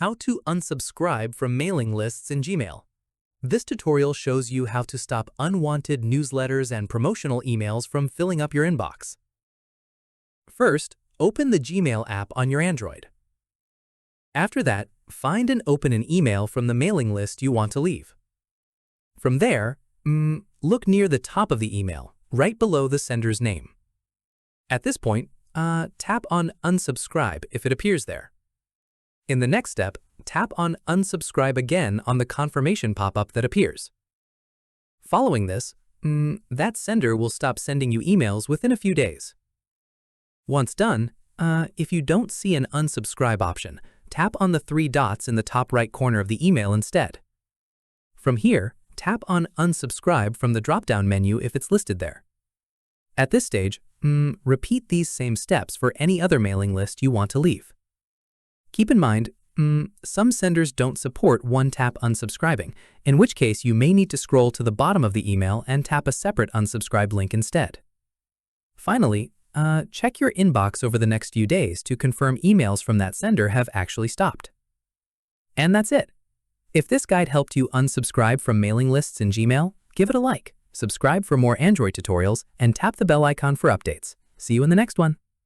How to unsubscribe from mailing lists in Gmail. This tutorial shows you how to stop unwanted newsletters and promotional emails from filling up your inbox. First, open the Gmail app on your Android. After that, find and open an email from the mailing list you want to leave. From there, look near the top of the email, right below the sender's name. At this point, tap on Unsubscribe if it appears there. In the next step, tap on Unsubscribe again on the confirmation pop-up that appears. Following this, that sender will stop sending you emails within a few days. Once done, if you don't see an unsubscribe option, tap on the three dots in the top right corner of the email instead. From here, tap on Unsubscribe from the drop-down menu if it's listed there. At this stage, repeat these same steps for any other mailing list you want to leave. Keep in mind, some senders don't support one-tap unsubscribing, in which case you may need to scroll to the bottom of the email and tap a separate unsubscribe link instead. Finally, check your inbox over the next few days to confirm emails from that sender have actually stopped. And that's it. If this guide helped you unsubscribe from mailing lists in Gmail, give it a like, subscribe for more Android tutorials, and tap the bell icon for updates. See you in the next one.